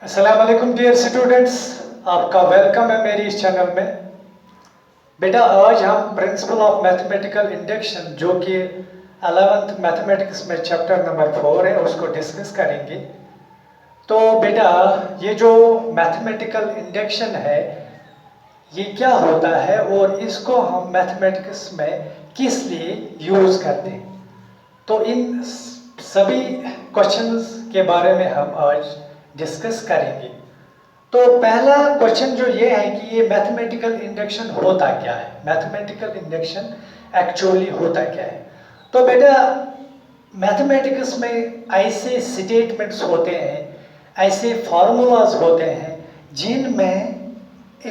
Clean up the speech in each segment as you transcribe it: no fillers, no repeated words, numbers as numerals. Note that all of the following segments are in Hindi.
अस्सलाम वालेकुम डियर स्टूडेंट्स, आपका वेलकम है मेरी इस चैनल में। बेटा आज हम प्रिंसिपल ऑफ मैथमेटिकल इंडक्शन जो कि 11th मैथमेटिक्स में चैप्टर नंबर 4 है उसको डिस्कस करेंगे। तो बेटा ये जो मैथमेटिकल इंडक्शन है ये क्या होता है और इसको हम मैथमेटिक्स में किस लिए यूज़ करते हैं, तो इन सभी क्वेश्चंस के बारे में हम आज डिस्कस करेंगे। तो पहला क्वेश्चन जो ये है कि ये मैथमेटिकल इंडक्शन होता क्या है, मैथमेटिकल इंडक्शन एक्चुअली होता क्या है। तो बेटा मैथमेटिक्स में ऐसे स्टेटमेंट्स होते हैं, ऐसे फार्मूलाज होते हैं जिनमें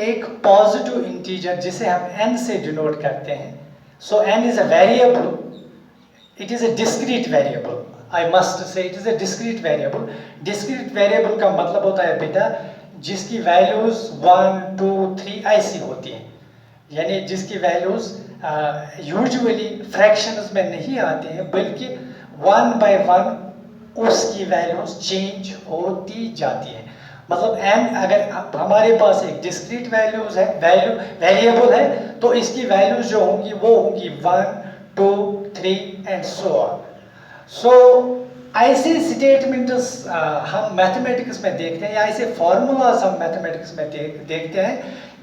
एक पॉजिटिव इंटीजर जिसे हम n से डिनोट करते हैं। सो n is a variable, it is a discrete variable. I must say it is a discrete variable. Discrete variable का मतलब होता है बेटा जिसकी वैल्यूज 1, 2, 3 ऐसी होती हैं, यानी जिसकी वैल्यूज यूजुअली फ्रैक्शंस में नहीं आती हैं बल्कि 1 by 1 उसकी वैल्यूज चेंज होती जाती हैं। मतलब n अगर हमारे पास एक डिस्क्रीट वैल्यूज है, वेरिएबल है, तो इसकी वैल्यूज जो होंगी वो होंगी 1, 2, 3 एंड सो ऑन। सो ऐसे स्टेटमेंट्स हम मैथमेटिक्स में देखते हैं या ऐसे फॉर्मूलाज हम मैथमेटिक्स में देखते हैं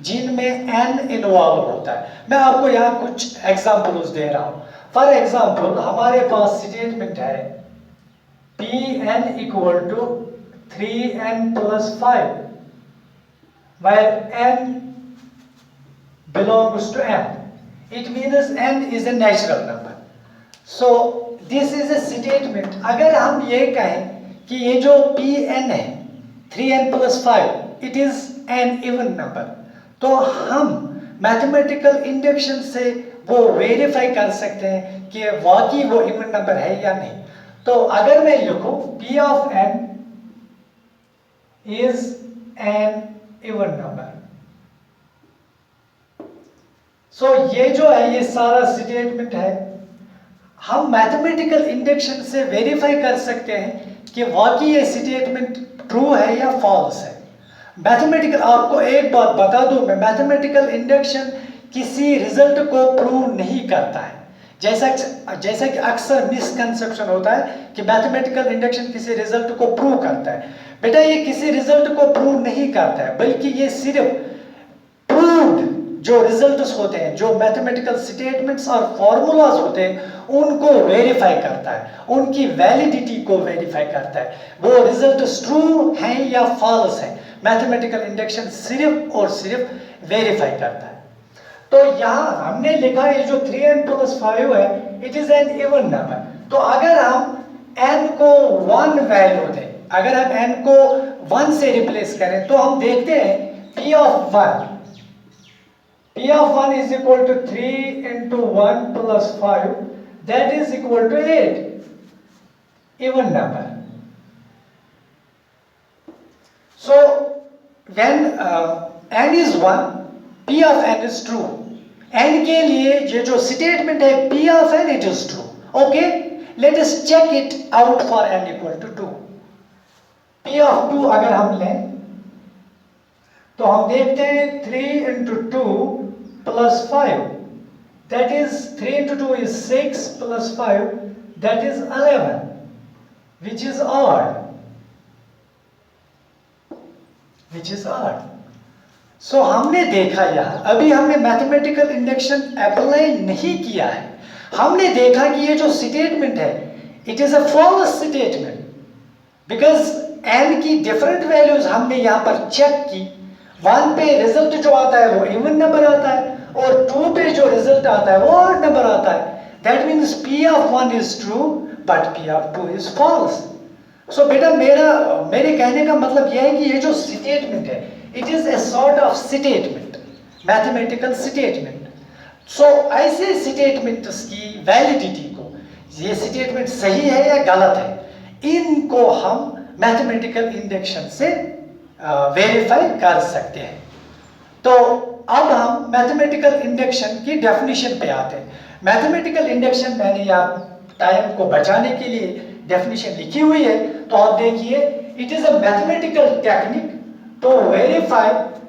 जिनमें n इन्वॉल्व होता है। मैं आपको यहाँ कुछ एग्जांपल्स दे रहा हूँ। फॉर एग्जांपल हमारे पास स्टेटमेंट है Pn equal to 3n plus 5 where n belongs to m. It means n is a natural number. So this is a statement. अगर हम ये कहें कि ये जो Pn है 3n plus 5 it is an even number, तो हम मैथमेटिकल इंडक्शन से वो वेरीफाई कर सकते हैं कि वाकई वो इवन नंबर है या नहीं। तो अगर मैं लिखूं P of n is an even number, सो ये जो है ये सारा स्टेटमेंट है, हम मैथमेटिकल इंडक्शन से वेरीफाई कर सकते हैं कि वाकई ये स्टेटमेंट ट्रू है या फॉल्स है। मैथमेटिकल, आपको एक बात बता दूं मैं, मैथमेटिकल इंडक्शन किसी रिजल्ट को प्रूव नहीं करता है। जैसा कि अक्सर मिसकंसेप्शन होता है कि मैथमेटिकल इंडक्शन किसी रिजल्ट को प्रूव करता है। बेटा ये किसी रिजल्ट को प्रूव नहीं करता है, बल्कि ये सिर्फ प्रूव्ड जो रिजल्ट्स होते हैं, जो मैथमेटिकल स्टेटमेंट्स और फॉर्मूलाज होते हैं उनको वेरीफाई करता है, उनकी वैलिडिटी को वेरीफाई करता है, वो रिजल्ट्स ट्रू हैं या फॉल्स हैं। मैथमेटिकल इंडक्शन सिर्फ और सिर्फ वेरीफाई करता है। तो यहाँ हमने लिखा ये जो 3n plus 5 है it is an even number. तो अगर हम n को 1 वैल्यू दें, अगर हम n को 1 से रिप्लेस करें तो हम देखते हैं P of 1 is equal to 3 into 1 plus 5, that is equal to 8, even number. So when n is 1, P of n is true. n के लिए ये जो स्टेटमेंट है P of n it is true. Okay, let us check it out for n equal to 2. P of 2 अगर हम लें तो हम देखते हैं 3 into 2 plus 5, that is 3 into 2 is 6 plus 5, that is 11, which is odd. So हमने देखा यहाँ, अभी हमने मैथमेटिकल इंडक्शन अप्लाई नहीं किया है, हमने देखा कि ये जो स्टेटमेंट है it is a false statement because n की डिफरेंट वैल्यूज हमने यहाँ पर चेक की। 1 पे रिजल्ट जो आता है वो इवन नंबर आता है और 2 पे जो रिजल्ट आता है वो ऑड नंबर आता है। That means P of 1 is true but P of 2 is false. सो बेटा मेरे कहने का मतलब यह है कि ये जो स्टेटमेंट है it is a sort of statement, mathematical statement. So ऐसे स्टेटमेंट्स की वैलिडिटी को, ये स्टेटमेंट सही है या गलत है, इनको हम मैथमेटिकल इंडक्शन से वेरीफाई कर सकते हैं। तो अब हम मैथमेटिकल इंडक्शन की डेफिनेशन पे आते हैं। मैथमेटिकल इंडक्शन मैंने यहाँ टाइम को बचाने के लिए डेफिनेशन लिखी हुई है, तो आप देखिए it is a mathematical technique to verify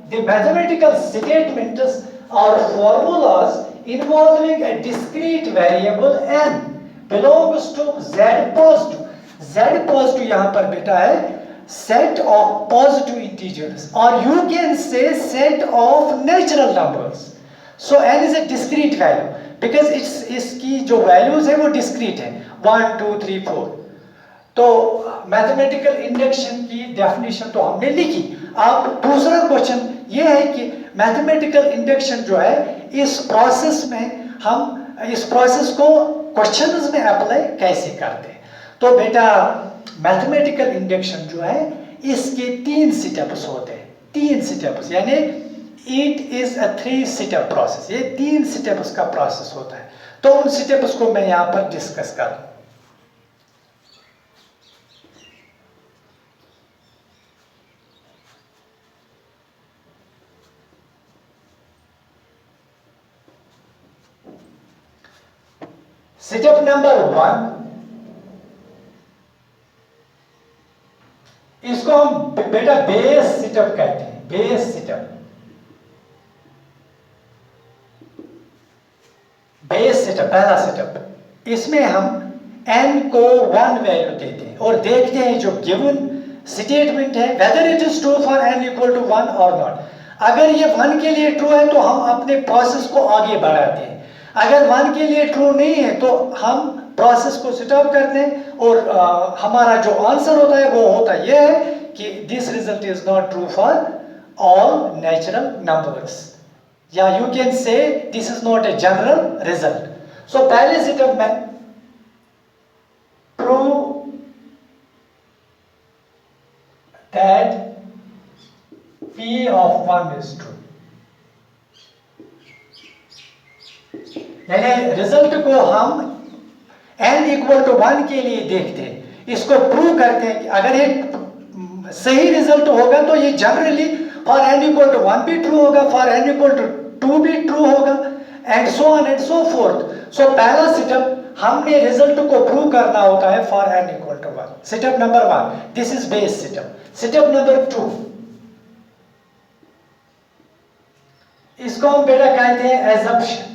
the mathematical statements or formulas involving a discrete variable n belongs to z positive. z positive यहाँ पर बेटा है set of positive integers, or you can say set of natural numbers. So n is a discrete value because इसकी जो values है वो discrete है 1 2 3 4. तो मैथमेटिकल इंडक्शन की डेफिनेशन तो हमने लिखी. अब दूसरा क्वेश्चन ये है कि मैथमेटिकल इंडक्शन जो है इस प्रोसेस में हम इस प्रोसेस को क्वेश्चंस में अप्लाई कैसे करते हैं. तो बेटा मैथमेटिकल इंडक्शन जो है इसके 3 स्टेप्स होते हैं. 3 स्टेप्स यानी it is a 3 step process. ये 3 स्टेप्स का प्रोसेस होता है. तो उन स्टेप्स को मैं यहाँ पर डिस्कस करूँ. स्टेप नंबर 1, इसको हम बेटा बेस सेटअप कहते हैं. बेस सेटअप, बेस सेटअप पहला सेटअप. इसमें हम n को 1 वैल्यू देते हैं और देखते हैं जो गिवन स्टेटमेंट है whether it is true for n equal to 1 और नॉट. अगर ये 1 के लिए ट्रू है तो हम अपने प्रोसेस को आगे बढ़ाते हैं. अगर 1 के लिए ट्रू नहीं है तो हम प्रोसेस को स्टॉप करते हैं और हमारा जो आंसर होता है वो होता है ये है कि this result is not true for all natural numbers, या you can say this is not a general result. So पहले स्टेप में prove that p of 1 is true. यानी रिजल्ट को हम n इक्वल टू 1 के लिए देखते हैं. इसको प्रूव करते हैं कि अगर ये सही रिजल्ट होगा तो ये generally for n equal to 1 भी ट्रू होगा, फॉर n इक्वल टू 2 भी ट्रू होगा, and so on and so forth. So पहला स्टेप हमने रिजल्ट को प्रूव करना होता है for n equal to 1. Step number 1, this is base step. Step number 2, इसको हम बेटा कहते हैं एजम्पशन.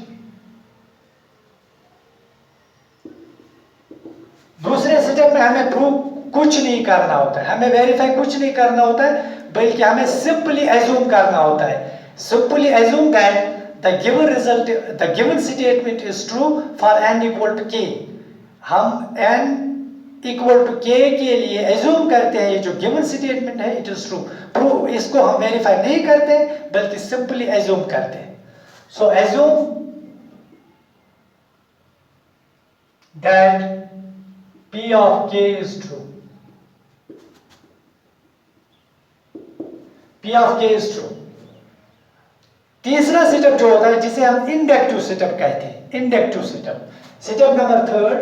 दूसरे स्टेप में हमें प्रूव कुछ नहीं करना होता है, हमें वेरीफाई कुछ नहीं करना होता है, बल्कि हमें सिंपली एज्यूम करना होता है. Simply assume that the given result the given statement is true for n equal to k. हम n इक्वल टू k के लिए एज्यूम करते हैं ये जो गिवन स्टेटमेंट है इट इज ट्रू. प्रूव इसको हम वेरीफाई नहीं करते बल्कि सिंपली एज्यूम करते हैं. So assume that p of k is true. p of k is true. तीसरा सेटअप जो होता है जिसे हम इंडक्टिव सेटअप कहते हैं. Inductive setup. Setup number 3,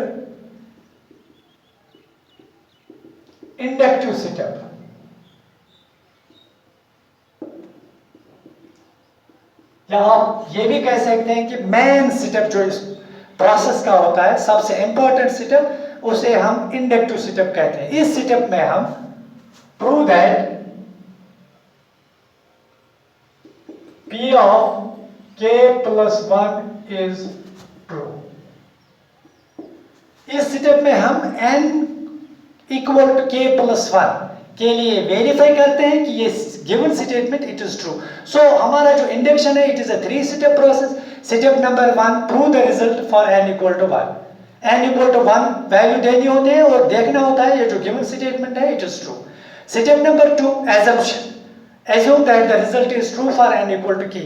inductive setup. या आप ये भी कह सकते हैं कि मेन सेटअप जो इस प्रोसेस का होता है सबसे इंपॉर्टेंट सेटअप, उसे हम इंडक्टिव सेटअप कहते हैं. इस सेटअप में हम prove that p of k plus 1 is true. इस सेटअप में हम n equal to k plus 1 के लिए वेरीफाई करते हैं कि ये given statement it is true. So हमारा जो इंडक्शन है it is a 3 step process. Step number 1, prove the result for n equal to 1. n equal to 1 value देनी होती है और देखना होता है ये जो गिवन स्टेटमेंट है it is true. Step number 2, assumption. Assume that the result is true for n equal to k.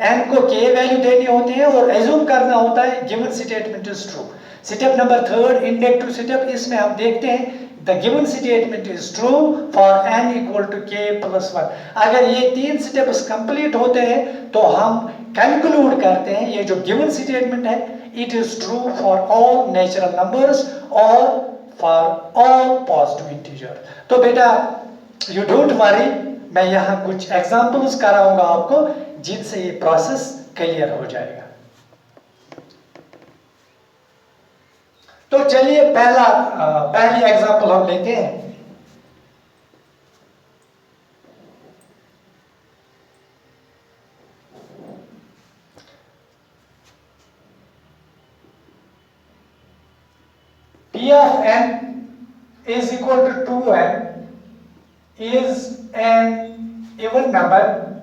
n को k वैल्यू देनी होती है और एज्यूम करना होता है given statement is true. Step number 3, inductive setup. इसमें हम देखते हैं the given statement is true for n equal to k plus 1. अगर ये 3 स्टेप्स कंप्लीट होते हैं तो हम कंक्लूड करते हैं ये जो गिवन स्टेटमेंट है it is true for all natural numbers और फॉर ऑल पॉजिटिव इंटीजर. तो बेटा यू डोंट वरी, मैं यहाँ कुछ एग्जांपल्स कराऊंगा आपको जिनसे ये प्रोसेस क्लियर हो जाएगा. तो चलिए पहली एग्जांपल हम लेते हैं. P of n is equal to 2n is an even number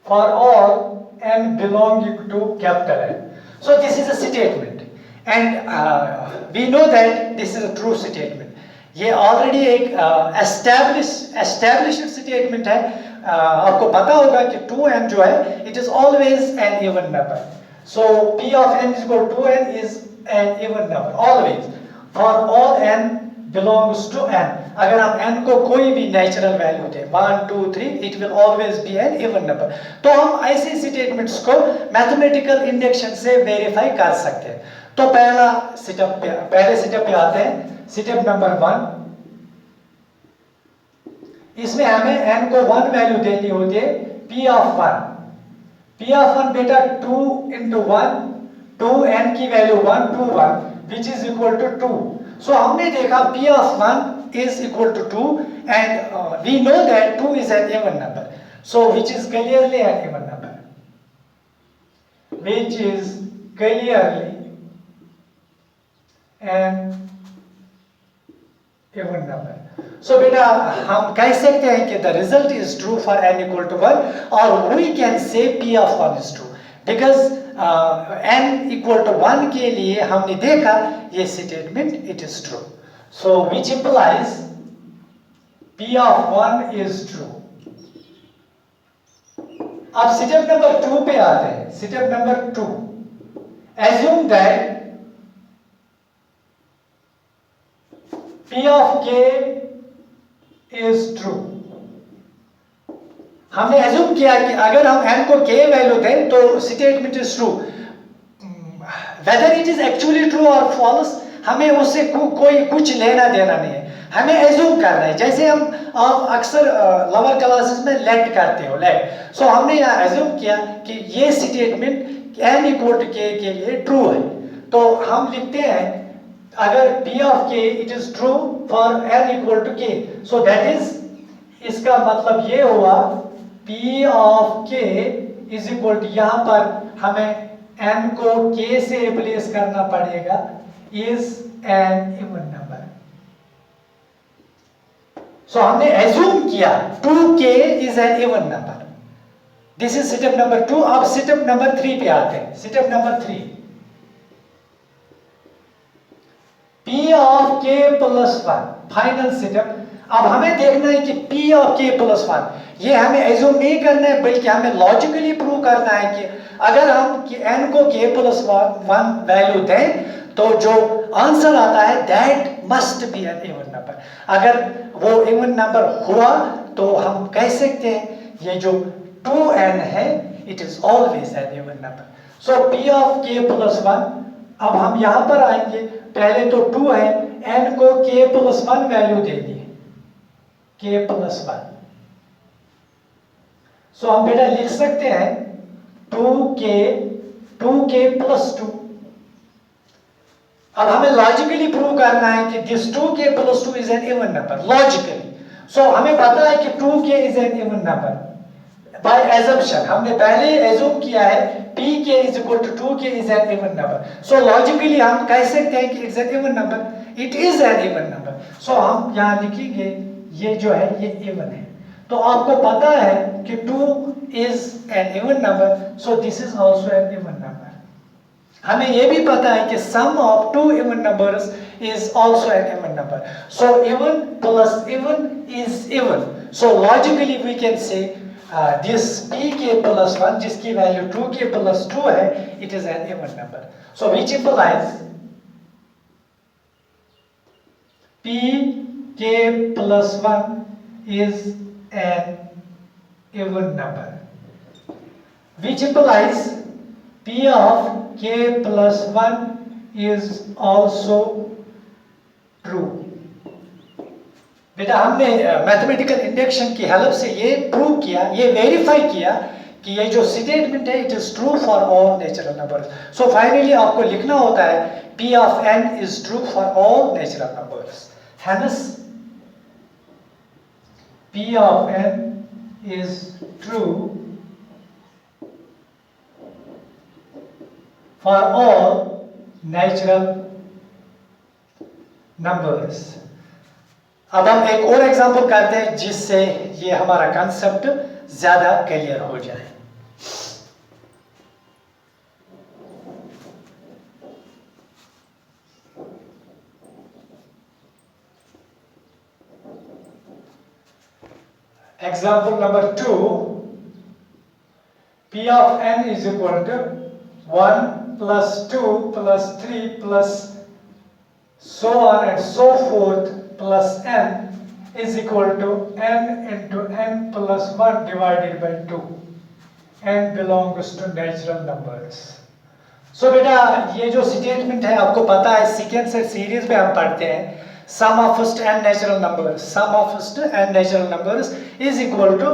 for all n belonging to capital N. So this is a statement and we know that this is a true statement. ये ऑलरेडी एक established statement है. आपको पता होगा कि 2n जो है it is always an even number. So P of n is equal to 2n is an even number always for all n belongs to n. अगर हम n को कोई भी नेचुरल वैल्यू दें 1 2 3 it will always be an even number. तो हम ऐसे स्टेटमेंट्स को मैथमेटिकल इंडक्शन से वेरीफाई कर सकते हैं. तो पहले सेटअप पे आते हैं. सेटअप नंबर 1, इसमें हमें n को 1 वैल्यू देनी होती है P of 1. P of 1 बेटा 2 into 1, 2n की value 1 2 1 which is equal to 2. So हमने देखा P of 1 is equal to 2 and we know that 2 is an even number. So which is clearly an even number. Which is clearly an even number. So बेटा हम कह सकते हैं कि the result is true for n equal to 1 or we can say P of 1 is true because n equal to 1 के लिए हमने देखा ये statement it is true. So which implies P of 1 is true. अब step number 2 पे आते हैं. Step number 2. Assume that P of k is true. हमने एज्यूम किया कि अगर हम n को k वैल्यू दें तो statement is true. Weather it is actually true और फॉल्स हमें उससे कोई कुछ लेना देना नहीं है. हमें एज्यूम करना है जैसे हम आप अक्सर लोअर क्लासेस में लेट करते हो लेट. सो हमने यहाँ एज्यूम किया कि ये statement n equal to k के लिए ट्रू है. तो हम लिखते हैं अगर P of k it is true for n equal to k. So that is इसका मतलब ये हुआ P of k is equal to यहाँ पर हमें n को k से रिप्लेस करना पड़ेगा is an even number. So हमने एज्यूम किया 2k is an even number. This is step number 2. अब step number 3 पे आते हैं. Step number 3. P of k plus 1 final setup. अब हमें देखना है कि P of k plus 1 ये हमें एज्यूम नहीं करना है बल्कि हमें लॉजिकली प्रूव करना है कि अगर हम n को k plus 1 वैल्यू दें तो जो आंसर आता है that must be an even number. अगर वो इवन नंबर हुआ तो हम कह सकते हैं ये जो 2n है it is always an even number. So P of k plus 1. अब हम यहाँ पर आएंगे. पहले तो 2 है n को k plus 1 वैल्यू देनी है k plus 1. सो हम बेटा लिख सकते हैं 2k plus 2. अब हमें लॉजिकली प्रूव करना है कि this 2k plus 2 is an even number logically. So हमें पता है कि 2k is an even number by assumption. हमने पहले एज्यूम किया है pk is equal to 2k is an even number. So logically हम कह सकते हैं कि it's an even number. It is an even number. So हम यहाँ लिखेंगे ये जो है ये even है. तो आपको पता है कि 2 is an even number. So this is also an even number. हमें ये भी पता है कि sum of two even numbers is also an even number. So even plus even is even. So logically we can say this pk plus 1 जिसकी वैल्यू 2k plus 2 है it is an even number. So which implies pk plus 1 is an even number. Which implies p of k plus 1 is also true. बेटा हमने मैथमेटिकल इंडक्शन की हेल्प से ये प्रूव किया ये वेरीफाई किया कि ये जो स्टेटमेंट है it is true for all natural numbers. So finally आपको लिखना होता है P of n is true for all natural numbers. Hence P of n is true for all natural numbers. अब हम एक और एग्जांपल करते हैं जिससे ये हमारा कंसेप्ट ज्यादा क्लियर हो जाए। Example number 2, P of n is equal to 1 plus 2 plus 3 plus so on and so forth plus n is equal to n into n plus 1 divided by 2. n belongs to natural numbers. So बेटा ये जो स्टेटमेंट है आपको पता है सीक्वेंस और सीरीज में हम पढ़ते हैं sum of first n natural numbers is equal to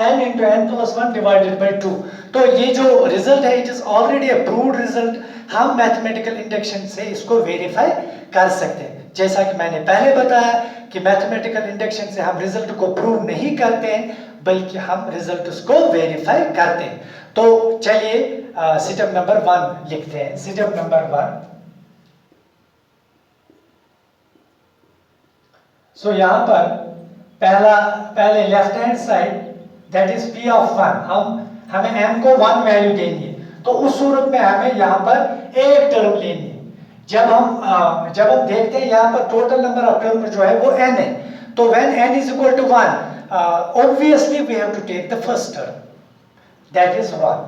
n into n plus 1 divided by 2. तो ये जो रिजल्ट है it is already a proved result, हम मैथमेटिकल इंडक्शन से इसको वेरीफाई कर सकते हैं। जैसा कि मैंने पहले बताया कि मैथमेटिकल इंडक्शन से हम रिजल्ट को प्रूव नहीं करते हैं बल्कि हम रिजल्ट को वेरीफाई करते हैं। तो चलिए स्टेप नंबर 1 लिखते हैं। स्टेप नंबर 1, सो यहां पर पहले left hand side that is p of 1, हमें m को 1 वैल्यू देनी है, तो उस सूरत में हमें यहां पर एक टर्म लेनी है। जब हम देखते हैं यहां पर टोटल नंबर ऑफ टर्म जो है वो n है, तो when n is equal to 1 obviously we have to take the first term, that is 1.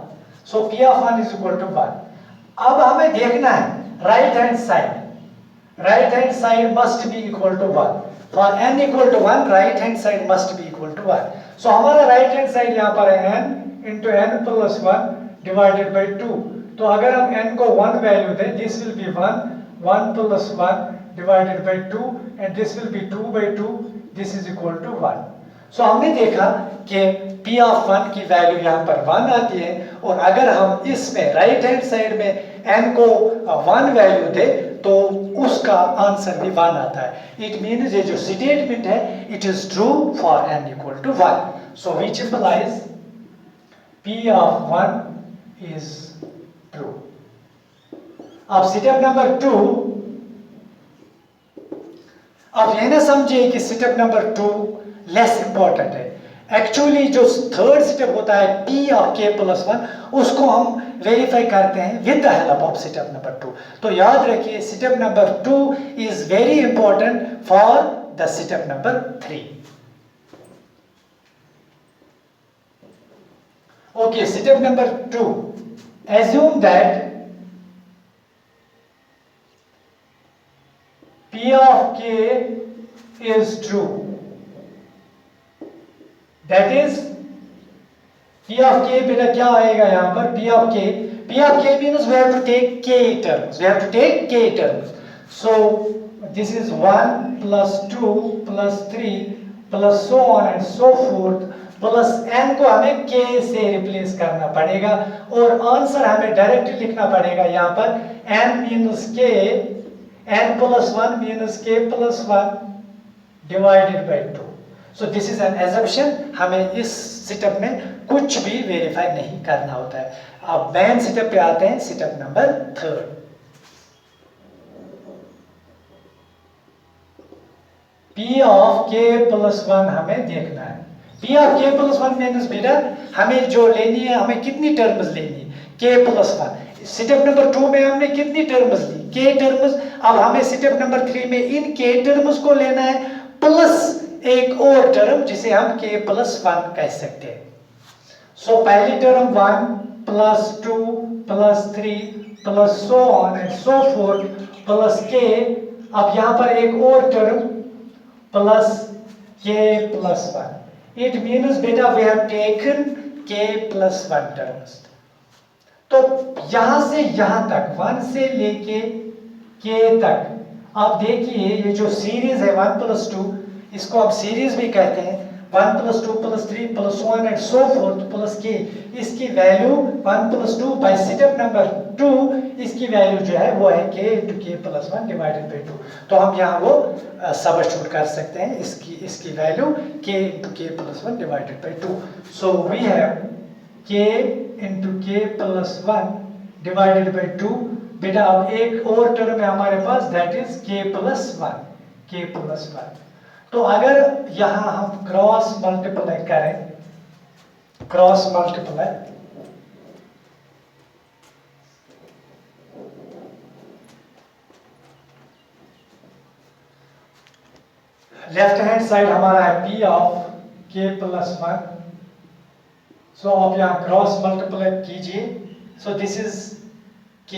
so p of 1 is equal to 1. अब हमें देखना है right hand side must be equal to 1. For n equal to 1, right hand side must be equal to 1. So हमारा right hand side यहाँ पर है n into n plus 1 divided by 2. तो अगर हम n को 1 वैल्यू दें, this will be 1 plus 1 divided by 2 and this will be 2 by 2, this is equal to 1. So हमने देखा कि p of 1 की वैल्यू यहाँ पर 1 आती है, और अगर हम इसमें राइट हैंड साइड में n को 1 वैल्यू दें तो उसका आंसर भी 1 आता है। इट मीन्स ये जो स्टेटमेंट है it is true for n equal to 1. So which implies p of 1 is true. अब स्टेप नंबर 2, अब ये ना समझिए कि स्टेप नंबर 2 लेस इंपॉर्टेंट है। एक्चुअली जो थर्ड स्टेप होता है p ऑफ k प्लस 1, उसको हम वेरीफाई करते हैं with the help of step number 2। तो याद रखिए step number 2 is very important for the step number 3। Okay, step number 2, assume that p of k is true, that is p of k बेटा क्या आएगा यहाँ पर p of k means we have to take k terms, so this is 1 plus 2 plus 3 plus so on and so forth plus n को हमें k से रिप्लेस करना पड़ेगा और आंसर हमें डायरेक्टली लिखना पड़ेगा यहाँ पर n minus k, n plus 1 minus k plus 1 divided by 2. So this is an assumption, हमें इस सेटअप में कुछ भी वेरीफाई नहीं करना होता है। अब मेन सेटअप पे आते हैं, setup number 3। p of k plus 1 हमें देखना है। p of k plus 1 means बेटा हमें जो लेनी है, हमें कितनी टर्म्स लेनी है, k प्लस 1। सेटअप नंबर 2 में हमने कितनी टर्म्स ली, k टर्म्स। अब हमें सेटअप नंबर 3 में इन k टर्म्स को लेना है प्लस एक और टर्म जिसे हम k प्लस 1 कह सकते हैं। सो पहली term 1 plus 2 plus 3 plus so on and so forth plus k। अब यहाँ पर एक और term plus k plus 1। It means बेटा we have taken k plus 1 terms. तो यहां से यहां तक 1 से लेके k तक आप देखिए ये जो सीरीज है 1 प्लस 2, इसको आप सीरीज भी कहते हैं। 1 plus 2 plus 3 plus 1 and so forth plus k, इसकी value 1 plus 2 by step number 2 इसकी वैल्यू जो है वो है k into k plus 1 divided by 2। तो हम यहाँ वो सबस्टिट्यूट कर सकते हैं, इसकी value k into k plus 1 divided by 2। So we have k into k plus 1 divided by 2 बेटा अब एक और टर्म है हमारे पास, that is k plus one, k plus one. तो अगर यहां हम क्रॉस मल्टीप्लाई करें, cross multiply, left hand side हमारा है p of k plus one. So आप यहां क्रॉस मल्टीप्लाई कीजिए, so this is k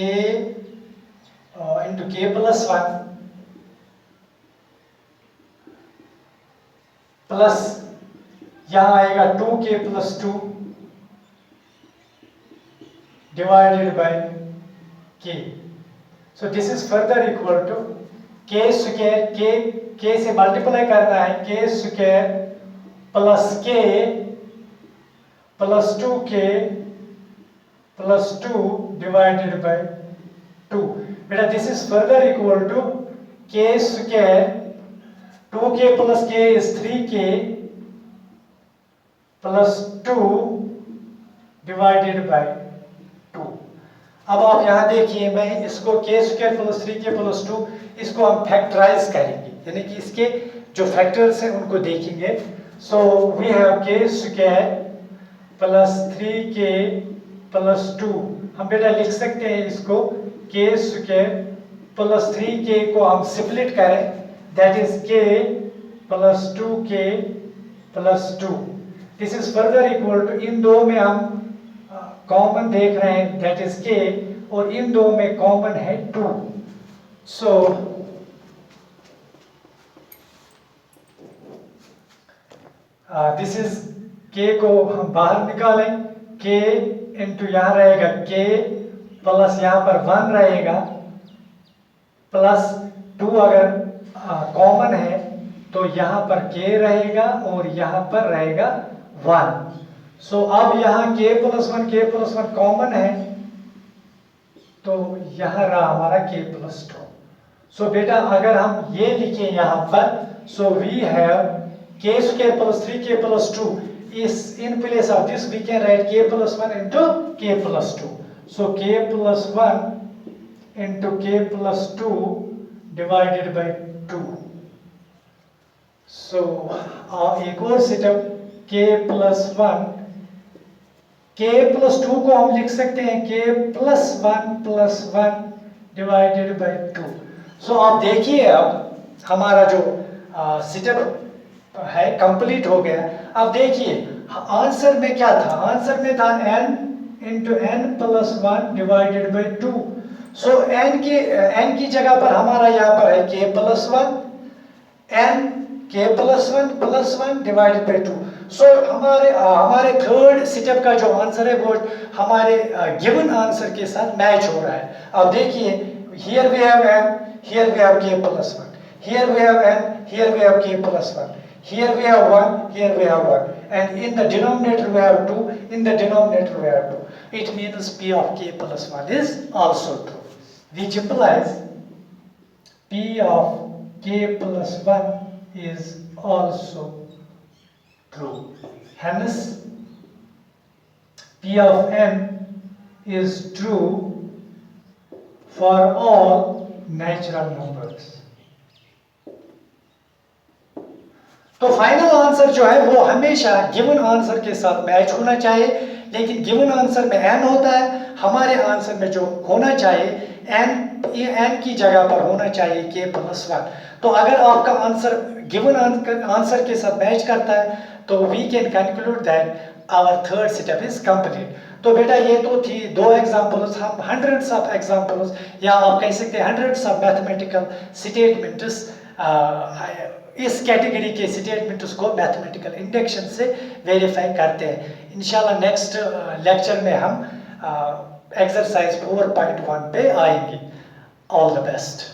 into k plus one plus यहां आएगा 2k plus two divided by k। So this is further equal to k square, k से मल्टीप्लाई करना है, k square plus k plus 2k plus 2 divided by 2। बेटा this is further equal to k square, 2k plus k is 3k plus 2 divided by 2। अब आप यहां देखिए, मैं इसको k square plus 3k plus 2 इसको हम फैक्टराइज करेंगे, यानी कि इसके जो फैक्टर्स हैं उनको देखेंगे। So we have k square plus 3k plus 2, हम बेटा लिख सकते हैं इसको k स्क्वायर प्लस 3k को हम स्प्लिट करें, that is k plus 2k plus 2। This is further equal to, इन दो में हम कॉमन देख रहे हैं, दैट इज k, और इन दो में कॉमन है 2। सो दिस इज k को हम बाहर निकालें, k इंटू यहाँ रहेगा k प्लस यहाँ पर 1 रहेगा प्लस 2, अगर कॉमन है तो यहाँ पर k रहेगा और यहाँ पर रहेगा 1। सो अब यहाँ k प्लस 1 कॉमन है, तो यहाँ रहा हमारा k प्लस 2। सो बेटा अगर हम ये लिखें यहाँ पर, so we have k square plus 3k plus 2 is in place of this we can write k plus 1 into k plus 2. So k plus 1 into k plus 2 divided by 2. So एक और setup, k plus 1, k plus 2 को हम लिख सकते हैं k plus 1 divided by 2. So आप देखिए अब हमारा जो सेटअप है कंप्लीट हो गया। अब देखिए आंसर में क्या था, आंसर में था n into n plus 1 divided by 2। So n की जगह पर हमारा यहाँ पर है k plus 1, n k plus 1 divided by 2। So हमारे थर्ड स्टेप का जो आंसर है वो हमारे गिवन आंसर के साथ मैच हो रहा है। अब देखिए, here we have n, here we have k plus 1, here we have n, here we have k plus 1, here we have 1, here we have 1, and in the denominator we have 2, in the denominator we have 2. It means p of k plus 1 is also true, which implies p of k plus 1 is also true. Hence p of n is true for all natural numbers. तो फाइनल आंसर जो है वो हमेशा गिवन आंसर के साथ मैच होना चाहिए, लेकिन गिवन आंसर में n होता है, हमारे आंसर में जो होना चाहिए n की जगह पर होना चाहिए k प्लस 1। तो अगर आपका आंसर गिवन आंसर के साथ मैच करता है तो we can conclude that our third step is complete. तो बेटा ये तो थी दो एग्जांपल्स, हम हंड्रेड्स ऑफ एग्जांपल्स या आप कह सकते हैं हंड्रेड्स ऑफ मैथमेटिकल स्टेटमेंट्स, इस कैटेगरी के स्टेटमेंट्स को मैथमेटिकल इंडक्शन से वेरीफाई करते हैं। इंशाल्लाह नेक्स्ट लेक्चर में हम एक्सरसाइज 4.1 पे आएंगे। All the best.